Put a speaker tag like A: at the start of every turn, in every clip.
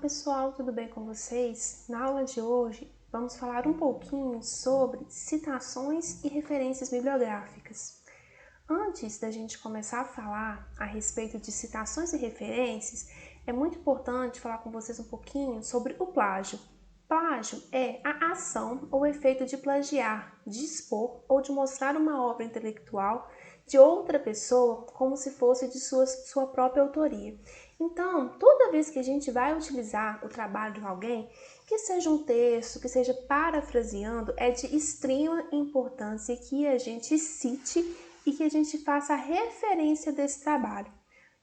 A: pessoal, tudo bem com vocês? Na aula de hoje vamos falar um pouquinho sobre citações e referências bibliográficas. Antes da gente começar a falar a respeito de citações e referências, é muito importante falar com vocês um pouquinho sobre o plágio. Plágio é a ação ou efeito de plagiar, de expor ou de mostrar uma obra intelectual de outra pessoa como se fosse de sua própria autoria. Então, toda vez que a gente vai utilizar o trabalho de alguém, que seja um texto, que seja parafraseando, é de extrema importância que a gente cite e que a gente faça a referência desse trabalho.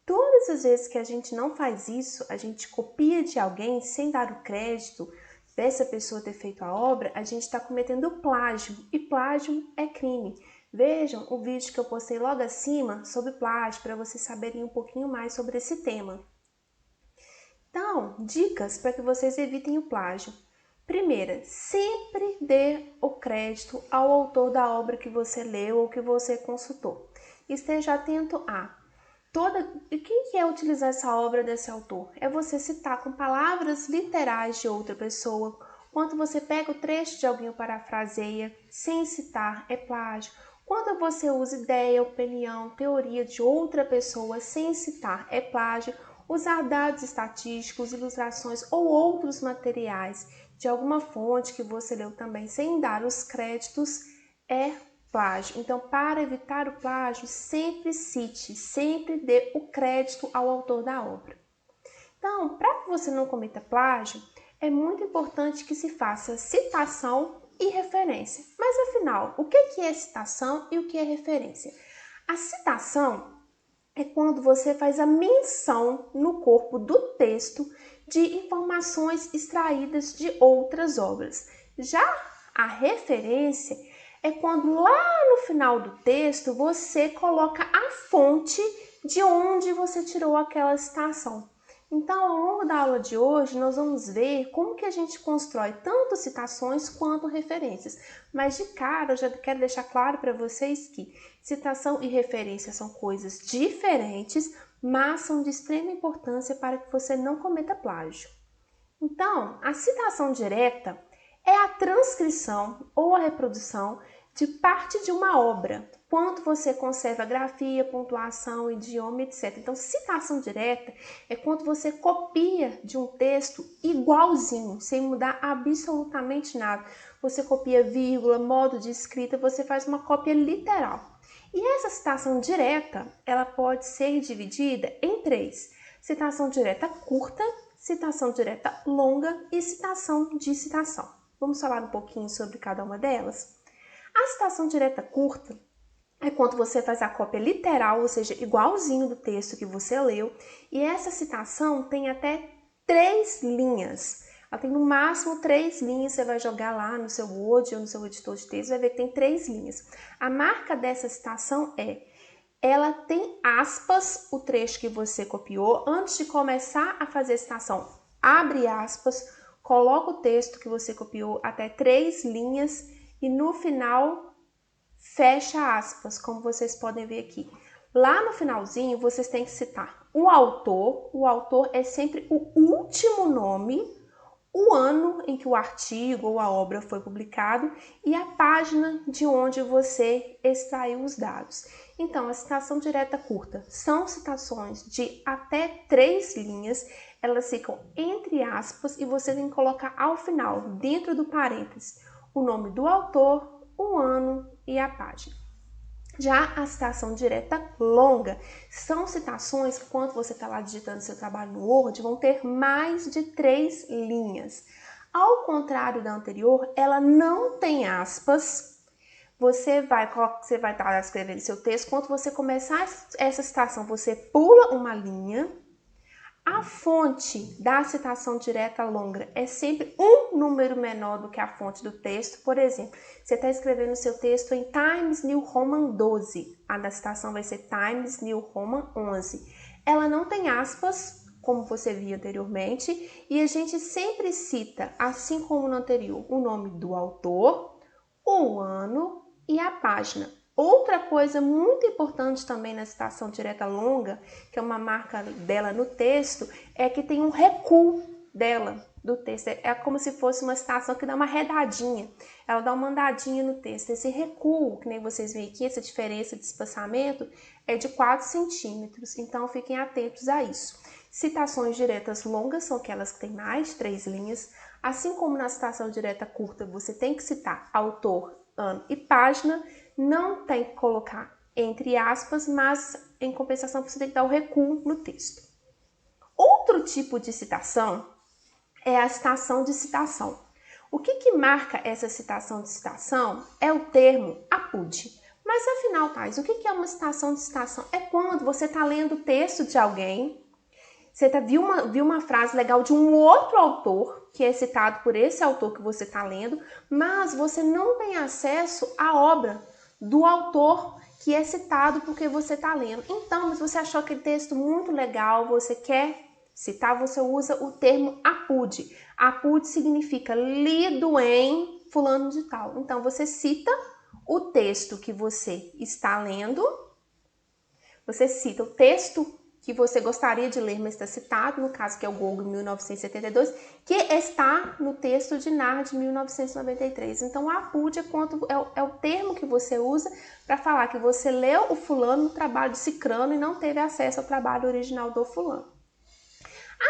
A: Todas as vezes que a gente não faz isso, a gente copia de alguém sem dar o crédito dessa pessoa ter feito a obra, a gente está cometendo plágio, e plágio é crime. Vejam o vídeo que eu postei logo acima sobre plágio, para vocês saberem um pouquinho mais sobre esse tema. Então, dicas para que vocês evitem o plágio. Primeira, sempre dê o crédito ao autor da obra que você leu ou que você consultou. Esteja atento a quem é utilizar essa obra desse autor? É você citar com palavras literais de outra pessoa. Quando você pega o trecho de alguém e parafraseia sem citar, é plágio. Quando você usa ideia, opinião, teoria de outra pessoa sem citar, é plágio. Usar dados estatísticos, ilustrações ou outros materiais de alguma fonte que você leu também sem dar os créditos é plágio. Então, para evitar o plágio, sempre cite, sempre dê o crédito ao autor da obra. Então, para que você não cometa plágio, é muito importante que se faça citação e referência. Mas afinal, o que é citação e o que é referência? A citação é quando você faz a menção no corpo do texto de informações extraídas de outras obras. Já a referência é quando lá no final do texto você coloca a fonte de onde você tirou aquela citação. Então, ao longo da aula de hoje, nós vamos ver como que a gente constrói tanto citações quanto referências. Mas de cara, eu já quero deixar claro para vocês que citação e referência são coisas diferentes, mas são de extrema importância para que você não cometa plágio. Então, a citação direta é a transcrição ou a reprodução de parte de uma obra, quando você conserva grafia, pontuação, idioma, etc. Então, citação direta é quando você copia de um texto igualzinho, sem mudar absolutamente nada. Você copia vírgula, modo de escrita, você faz uma cópia literal. E essa citação direta, ela pode ser dividida em três: citação direta curta, citação direta longa e citação de citação. Vamos falar um pouquinho sobre cada uma delas? A citação direta curta é quando você faz a cópia literal, ou seja, igualzinho do texto que você leu, e essa citação tem até 3 linhas. Ela tem no máximo 3 linhas, você vai jogar lá no seu Word ou no seu editor de texto, vai ver que tem 3 linhas. A marca dessa citação ela tem aspas, o trecho que você copiou. Antes de começar a fazer a citação, abre aspas, coloca o texto que você copiou até 3 linhas e no final fecha aspas, como vocês podem ver aqui. Lá no finalzinho, vocês têm que citar o autor é sempre o último nome, o ano em que o artigo ou a obra foi publicado e a página de onde você extraiu os dados. Então, a citação direta curta são citações de até 3 linhas, elas ficam entre aspas e você tem que colocar ao final, dentro do parênteses, o nome do autor, o ano e a página. Já a citação direta longa são citações que, quando você está lá digitando seu trabalho no Word, vão ter mais de 3 linhas. Ao contrário da anterior, ela não tem aspas. Você vai estar escrevendo seu texto. Quando você começar essa citação, você pula uma linha. A fonte da citação direta longa é sempre um número menor do que a fonte do texto. Por exemplo, você está escrevendo o seu texto em Times New Roman 12. A da citação vai ser Times New Roman 11. Ela não tem aspas, como você viu anteriormente, e a gente sempre cita, assim como no anterior, o nome do autor, o ano e a página. Outra coisa muito importante também na citação direta longa, que é uma marca dela no texto, é que tem um recuo. dela, do texto, é como se fosse uma citação que dá uma redadinha, ela dá uma andadinha no texto. Esse recuo, que nem vocês veem aqui, essa diferença de espaçamento é de 4 centímetros, então fiquem atentos a isso. Citações diretas longas são aquelas que têm mais de 3 linhas, assim como na citação direta curta você tem que citar autor, ano e página, não tem que colocar entre aspas, mas em compensação você tem que dar o recuo no texto. Outro tipo de citação é a citação de citação. O que marca essa citação de citação é o termo apud. Mas afinal, Thais, o que é uma citação de citação? É quando você está lendo o texto de alguém, você viu uma frase legal de um outro autor, que é citado por esse autor que você está lendo, mas você não tem acesso à obra do autor que é citado porque você está lendo. Então, mas você achou aquele texto muito legal, você quer citar, você usa o termo apud. Apud significa lido em fulano de tal. Então, você cita o texto que você está lendo, você cita o texto que você gostaria de ler, mas está citado, no caso que é o Gogol, 1972, que está no texto de Nard, de 1993. Então, o apud é o termo que você usa para falar que você leu o fulano no trabalho de cicrano e não teve acesso ao trabalho original do fulano.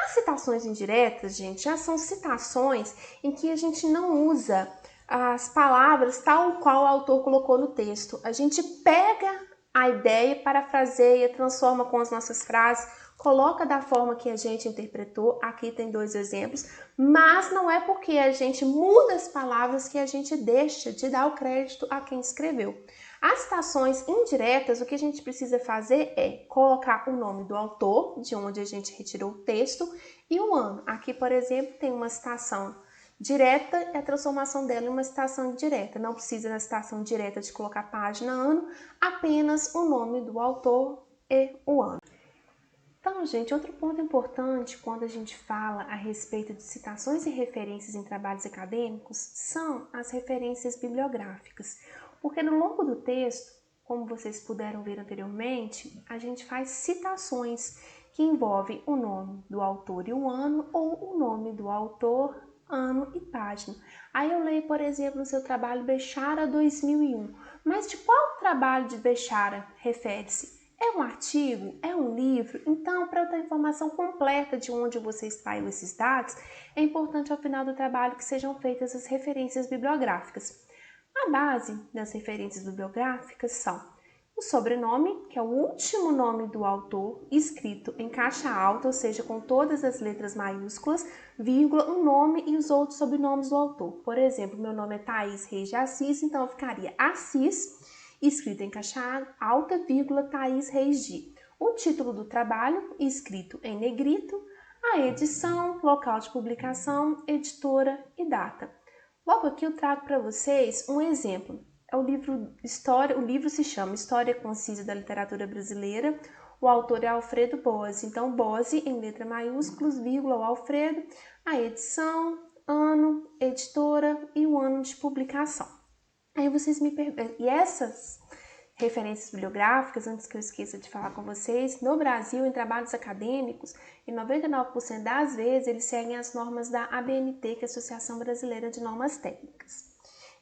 A: As citações indiretas, gente, já são citações em que a gente não usa as palavras tal qual o autor colocou no texto. A gente pega a ideia, parafraseia, transforma com as nossas frases, coloca da forma que a gente interpretou. Aqui tem 2 exemplos, mas não é porque a gente muda as palavras que a gente deixa de dar o crédito a quem escreveu. As citações indiretas, o que a gente precisa fazer é colocar o nome do autor, de onde a gente retirou o texto, e o ano. Aqui, por exemplo, tem uma citação direta e a transformação dela em uma citação indireta. Não precisa na citação direta de colocar página, ano, apenas o nome do autor e o ano. Então, gente, outro ponto importante quando a gente fala a respeito de citações e referências em trabalhos acadêmicos são as referências bibliográficas. Porque no longo do texto, como vocês puderam ver anteriormente, a gente faz citações que envolvem o nome do autor e o ano, ou o nome do autor, ano e página. Aí eu leio, por exemplo, no seu trabalho Bechara 2001. Mas de qual trabalho de Bechara refere-se? É um artigo? É um livro? Então, para eu ter a informação completa de onde você extraiu esses dados, é importante ao final do trabalho que sejam feitas as referências bibliográficas. A base das referências bibliográficas são o sobrenome, que é o último nome do autor, escrito em caixa alta, ou seja, com todas as letras maiúsculas, vírgula, o nome e os outros sobrenomes do autor. Por exemplo, meu nome é Thaís Reis de Assis, então ficaria Assis, escrito em caixa alta, vírgula, Thaís Reis de. O título do trabalho, escrito em negrito, a edição, local de publicação, editora e data. Logo aqui eu trago para vocês um exemplo. É o livro História, o livro se chama História Concisa da Literatura Brasileira. O autor é Alfredo Bose. Então, Bose em letra maiúsculas, vírgula, o Alfredo, a edição, ano, editora e o ano de publicação. Aí vocês me perguntam, e essas referências bibliográficas, antes que eu esqueça de falar com vocês, no Brasil, em trabalhos acadêmicos, em 99% das vezes, eles seguem as normas da ABNT, que é a Associação Brasileira de Normas Técnicas.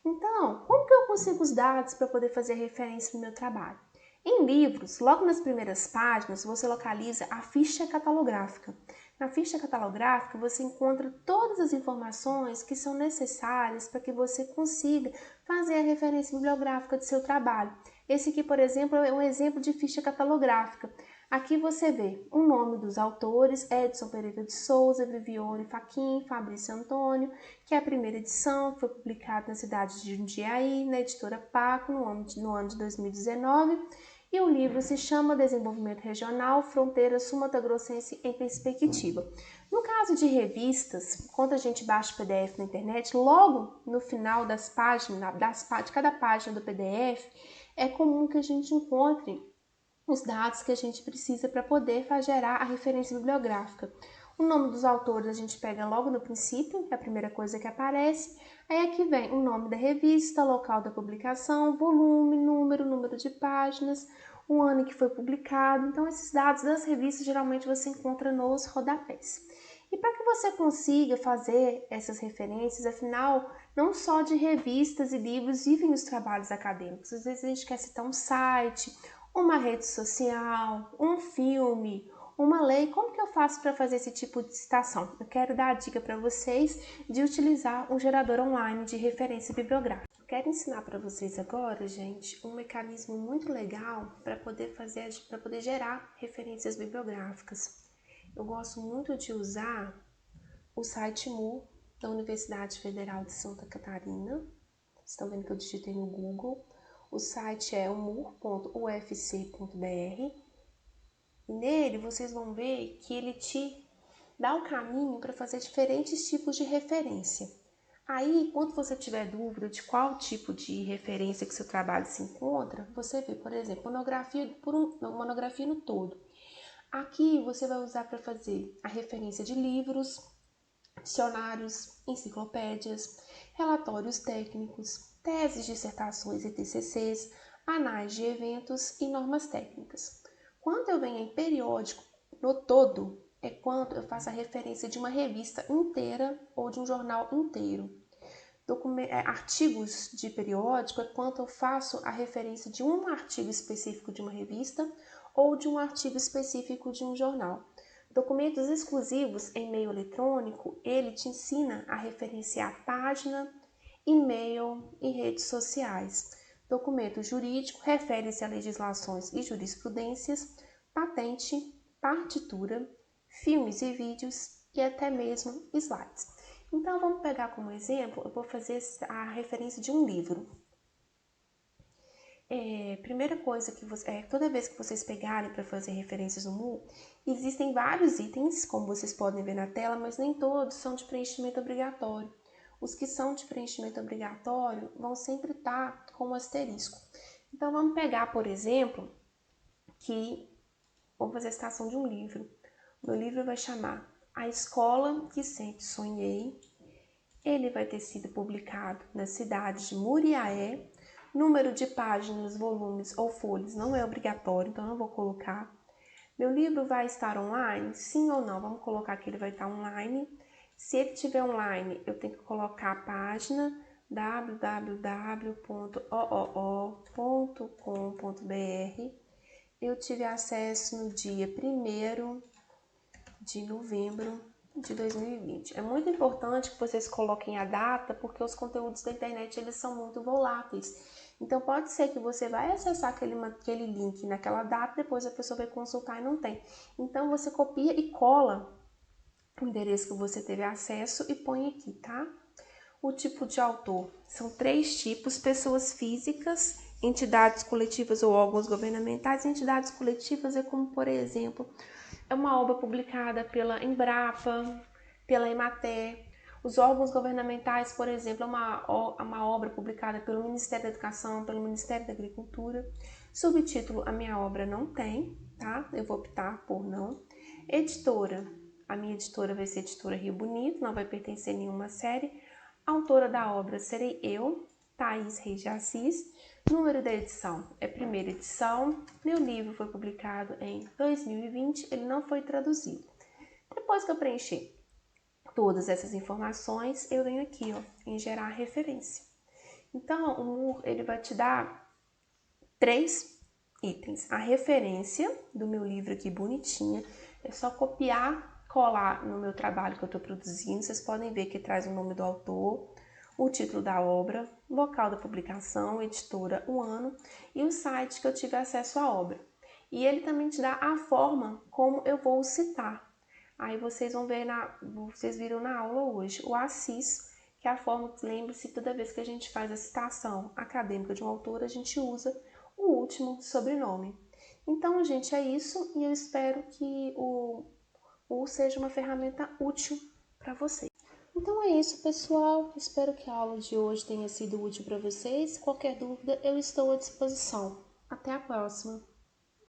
A: Então, como que eu consigo os dados para poder fazer referência no meu trabalho? Em livros, logo nas primeiras páginas, você localiza a ficha catalográfica. Na ficha catalográfica, você encontra todas as informações que são necessárias para que você consiga fazer a referência bibliográfica do seu trabalho. Esse aqui, por exemplo, é um exemplo de ficha catalográfica. Aqui você vê o nome dos autores, Edson Pereira de Souza, Viviane Fachin, Fabrício Antônio, que é a primeira edição, que foi publicada na cidade de Jundiaí, na editora Paco, no ano de 2019. E o livro se chama Desenvolvimento Regional, Fronteira Sul-Mato-Grossense em Perspectiva. No caso de revistas, quando a gente baixa o PDF na internet, logo no final das páginas, de cada página do PDF, é comum que a gente encontre os dados que a gente precisa para poder gerar a referência bibliográfica. O nome dos autores a gente pega logo no princípio, que é a primeira coisa que aparece. Aí aqui vem o nome da revista, local da publicação, volume, número de páginas, o ano que foi publicado. Então, esses dados das revistas geralmente você encontra nos rodapés. E para que você consiga fazer essas referências, afinal, não só de revistas e livros vivem os trabalhos acadêmicos. Às vezes a gente quer citar um site, uma rede social, um filme, uma lei. Como que eu faço para fazer esse tipo de citação? Eu quero dar a dica para vocês de utilizar um gerador online de referência bibliográfica. Eu quero ensinar para vocês agora, gente, um mecanismo muito legal para poder gerar referências bibliográficas. Eu gosto muito de usar o site MUR da Universidade Federal de Santa Catarina. Vocês estão vendo que eu digitei no Google. O site é mur.ufc.br. E nele vocês vão ver que ele te dá o caminho para fazer diferentes tipos de referência. Aí, quando você tiver dúvida de qual tipo de referência que seu trabalho se encontra, você vê, por exemplo, monografia no todo. Aqui você vai usar para fazer a referência de livros, dicionários, enciclopédias, relatórios técnicos, teses, dissertações e TCCs, anais de eventos e normas técnicas. Quando eu venho em periódico no todo, é quando eu faço a referência de uma revista inteira ou de um jornal inteiro. Artigos de periódico é quando eu faço a referência de um artigo específico de uma revista ou de um artigo específico de um jornal. Documentos exclusivos em meio eletrônico, ele te ensina a referenciar página, e-mail e redes sociais. Documento jurídico refere-se a legislações e jurisprudências, patente, partitura, filmes e vídeos e até mesmo slides. Então, vamos pegar como exemplo, eu vou fazer a referência de um livro. Primeira coisa que toda vez que vocês pegarem para fazer referências no MUR, existem vários itens, como vocês podem ver na tela, mas nem todos são de preenchimento obrigatório. Os que são de preenchimento obrigatório vão sempre estar com um asterisco. Então, vamos pegar, por exemplo, vamos fazer a citação de um livro. O meu livro vai chamar A Escola que Sempre Sonhei. Ele vai ter sido publicado na cidade de Muriaé. Número de páginas, volumes ou folhas não é obrigatório, então não vou colocar. Meu livro vai estar online? Sim ou não? Vamos colocar que ele vai estar online. Se ele estiver online, eu tenho que colocar a página www.ooo.com.br. Eu tive acesso no dia 1º de novembro de 2020. É muito importante que vocês coloquem a data, porque os conteúdos da internet eles são muito voláteis. Então pode ser que você vai acessar aquele link naquela data, depois a pessoa vai consultar e não tem. Então você copia e cola o endereço que você teve acesso e põe aqui, tá? O tipo de autor são 3 tipos: pessoas físicas, entidades coletivas ou órgãos governamentais. Entidades coletivas é como, por exemplo, é uma obra publicada pela Embrapa, pela Emater. Os órgãos governamentais, por exemplo, é uma obra publicada pelo Ministério da Educação, pelo Ministério da Agricultura. Subtítulo, a minha obra não tem, tá? Eu vou optar por não. Editora, a minha editora vai ser Editora Rio Bonito, não vai pertencer a nenhuma série. Autora da obra serei eu, Thaís Reis de Assis. Número da edição é primeira edição. Meu livro foi publicado em 2020, ele não foi traduzido. Depois que eu preencher todas essas informações, eu venho aqui em gerar referência. Então, o MUR ele vai te dar 3 itens. A referência do meu livro aqui bonitinha, é só copiar, colar no meu trabalho que eu estou produzindo. Vocês podem ver que traz o nome do autor, o título da obra, local da publicação, editora, o ano e o site que eu tive acesso à obra. E ele também te dá a forma como eu vou citar. Aí vocês vão ver, vocês viram na aula hoje, o ACIS, que é a forma que, lembre-se, toda vez que a gente faz a citação acadêmica de um autor, a gente usa o último sobrenome. Então, gente, é isso e eu espero que o seja uma ferramenta útil para vocês. Então é isso, pessoal. Espero que a aula de hoje tenha sido útil para vocês. Qualquer dúvida, eu estou à disposição. Até a próxima!